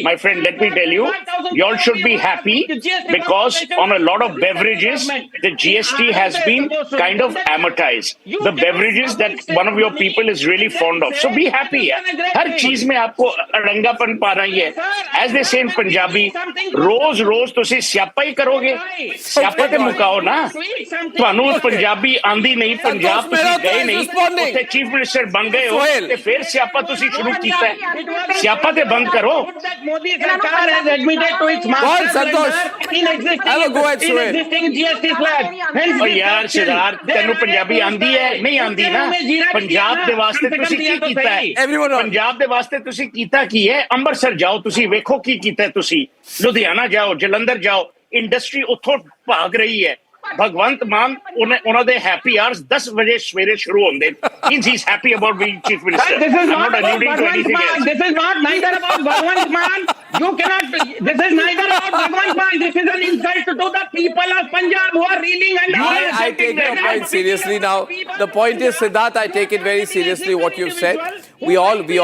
my friend, let me tell you, you all should be happy because on a lot of beverages, the GST has been kind of amortized. The beverages that one of your people is really fond of. So be happy. हर चीज में आपको अड़ंगापन पा रही है. As they say in Punjabi, रोज तुसी स्यापा ही करोगे. स्यापा ते मुकाओ ना. ਤੁਹਾਨੂੰ पंजाबी आंदी नहीं, पंजाब तुसी गए नहीं, उत्थे चीफ मिनिस्टर बन गए हो. ਤੇ ਫਿਰ ਸਿਆਪਾ ਤੁਸੀਂ ਸ਼ੁਰੂ ਕੀਤਾ ਹੈ। ਸਿਆਪਾ ਤੇ ਬੰਦ ਕਰੋ। Modi Sarkar has admitted to its master inexisting GST slab. ਓ ਯਾਰ ਸਰਦਾਰ, ਤੈਨੂੰ ਪੰਜਾਬੀ ਆਂਦੀ ਹੈ? ਨਹੀਂ ਆਂਦੀ ਨਾ। ਪੰਜਾਬ ਦੇ ਵਾਸਤੇ ਤੁਸੀਂ ਕੀ ਕੀਤਾ ਹੈ? ਪੰਜਾਬ ਦੇ ਵਾਸਤੇ ਤੁਸੀਂ ਕੀਤਾ ਕੀ ਹੈ? ਅੰਮ੍ਰਿਤਸਰ ਜਾਓ, ਤੁਸੀਂ ਵੇਖੋ ਕੀ ਕੀਤਾ ਤੁਸੀਂ। ਲੁਧਿਆਣਾ ਜਾਓ, ਜਲੰਧਰ ਜਾਓ, ਇੰਡਸਟਰੀ ਉੱਥੋਂ ਭਾਗ ਰਹੀ ਹੈ। ਭਗਵੰਤ ਮਾਨ ਉਹਨਾਂ ਦੇ ਹੈਪੀ ਆਵਰਸ 10 ਵਜੇ ਸਵੇਰੇ ਸ਼ੁਰੂ ਹੁੰਦੇ। Means he's happy about being chief minister. This is I'm not not about alluding to anything Bhagwant else. Mann. This is not neither about Bhagwant Mann. You cannot. This is neither about Bhagwant Mann. This is an insult to the people of Punjab who are reeling and I take your point seriously now. The point is, Siddharth, I take it very seriously what you've said. We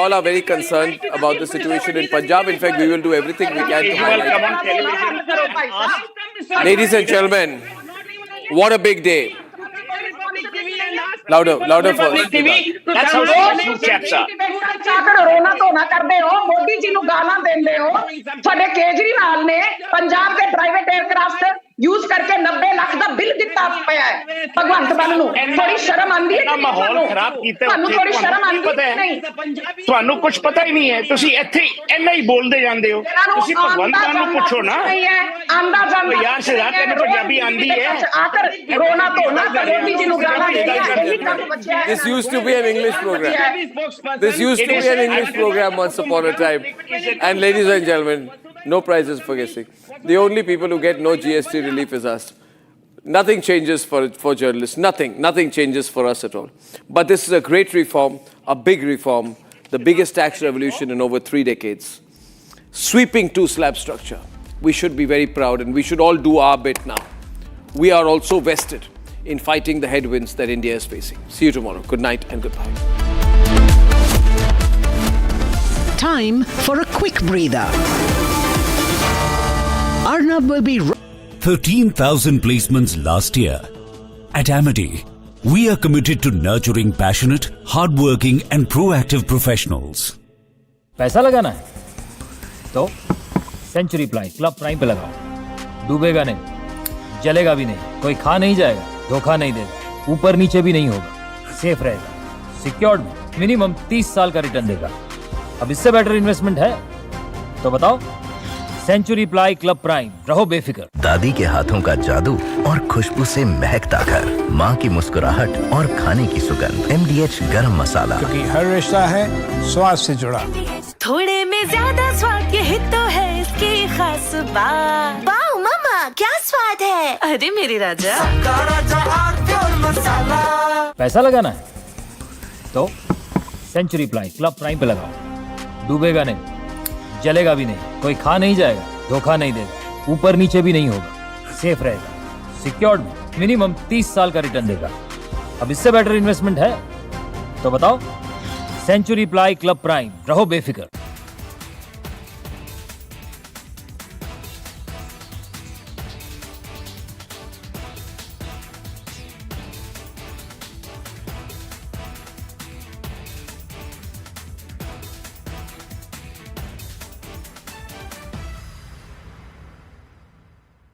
all are very concerned about the situation in Punjab. In fact, we will do everything we can to highlight. Ladies and gentlemen, what a big day. Louder for That's how you chaps are. ਰੋਣਾ ਧੋਣਾ ਕਰਦੇ ਹੋ, ਮੋਦੀ ਜੀ ਨੂੰ ਗਾਲਾਂ ਦਿੰਦੇ ਹੋ। ਤੁਹਾਡੇ ਕੇਜਰੀਵਾਲ ਨੇ ਪੰਜਾਬ ਦੇ ਪ੍ਰਾਈਵੇਟ 에ਅਰਕ੍ਰਾਫਟ ਯੂਜ਼ ਕਰਕੇ 90 ਲੱਖ ਦਾ ਬਿੱਲ ਦਿੱਤਾ ਪਿਆ ਹੈ ਭਗਵੰਤ ਮਾਨ ਨੂੰ। ਥੋੜੀ ਸ਼ਰਮ ਆਂਦੀ ਹੈ? ਮਾਹੌਲ ਖਰਾਬ ਕੀਤਾ ਤੁਹਾਨੂੰ ਥੋੜੀ ਸ਼ਰਮ ਆਂਦੀ ਹੈ? ਨਹੀਂ, ਤੁਹਾਨੂੰ ਕੁਝ ਪਤਾ ਹੀ ਨਹੀਂ ਹੈ। ਤੁਸੀਂ ਇੱਥੇ ਇੰਨਾ ਹੀ ਬੋਲਦੇ ਜਾਂਦੇ ਹੋ। ਤੁਸੀਂ ਭਗਵੰਤ ਮਾਨ ਨੂੰ ਪੁੱਛੋ ਨਾ। ਆਂਦਾ ਜਾਂਦਾ ਯਾਰ ਸਰਦਾਰ, ਤੈਨੂੰ ਪੰਜਾਬੀ ਆਂਦੀ ਹੈ? ਆਕਰ ਰੋਣਾ ਧੋਣਾ ਮੋਦੀ ਜੀ ਨੂੰ ਗਾਲਾਂ ਦੇਣਾ। This used to be an English program. This used to be an English program once upon a time. And ladies and gentlemen, no prizes for guessing. The only people who get no GST relief is us. Nothing changes for journalists. Nothing changes for us at all. But this is a great reform, a big reform, the biggest tax revolution in over 3 decades. Sweeping 2-slab structure. We should be very proud and we should all do our bit now. We are also vested in fighting the headwinds that India is facing. See you tomorrow. Good night and goodbye. Time for a quick breather. Arnab will be 13,000 placements last year. At Amity, we are committed to nurturing passionate, hardworking and proactive professionals. पैसा लगाना है तो century ply club prime पे लगाओ। डूबेगा नहीं, जलेगा भी नहीं, कोई खा नहीं जाएगा, धोखा नहीं देगा, ऊपर नीचे भी नहीं होगा, सेफ रहेगा, सिक्योर्ड मिनिमम 30 साल का रिटर्न देगा। अब इससे बेटर इन्वेस्टमेंट है तो बताओ। सेंचुरी प्लाई क्लब प्राइम, रहो बेफिक्र। दादी के हाथों का जादू और खुशबू से महकता घर, माँ की मुस्कुराहट और खाने की सुगंध। MDH गरम मसाला, क्योंकि हर रिश्ता है स्वाद से जुड़ा। थोड़े में ज्यादा स्वाद, यही तो है इसकी खास बात। वाओ मामा, क्या स्वाद है। अरे मेरे राजा, पैसा लगाना है तो सेंचुरी प्लाई क्लब प्राइम पे लगाओ। डूबेगा नहीं, जलेगा भी नहीं, कोई खा नहीं जाएगा, धोखा नहीं देगा, ऊपर नीचे भी नहीं होगा, सेफ रहेगा, सिक्योर्ड मिनिमम 30 साल का रिटर्न देगा। अब इससे बेटर इन्वेस्टमेंट है तो बताओ। सेंचुरी प्लाई क्लब प्राइम, रहो बेफिक्र।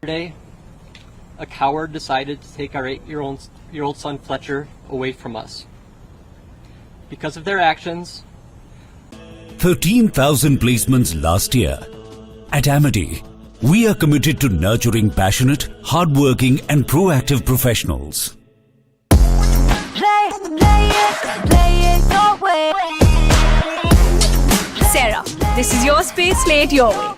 Yesterday, a coward decided to take our 8-year-old son Fletcher away from us. Because of their actions, 13,000 placements last year. At Amity, we are committed to nurturing passionate, hardworking and proactive professionals. play it your way. Sarah, this is your space, play it your way.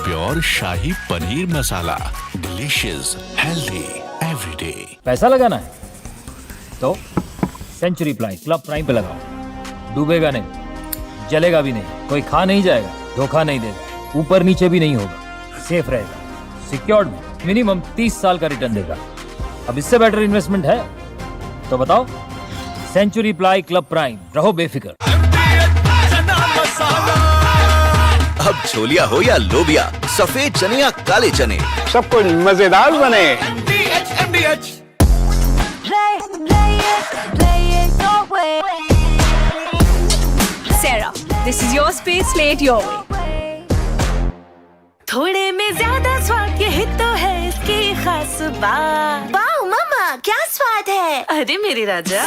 Pure shahi paneer masala, delicious, healthy everyday. पैसा लगाना है तो century ply club prime पे लगाओ। डूबेगा नहीं, जलेगा भी नहीं, कोई खा नहीं जाएगा, धोखा नहीं देगा, ऊपर नीचे भी नहीं होगा, सेफ रहेगा, सिक्योर्ड मिनिमम 30 साल का रिटर्न देगा। अब इससे बेटर इन्वेस्टमेंट है तो बताओ। सेंचुरी प्लाई क्लब प्राइम, रहो बेफिक्र। अब छोलिया हो या लोबिया, सफेद चने या काले चने, सब कुछ मजेदार बने। MDH. Play it your way. Sarah, this is your space, play it your way. थोड़े में ज्यादा स्वाद, ये यही तो है इसकी खास बात। वाओ मम्मा क्या स्वाद है। अरे मेरे राजा।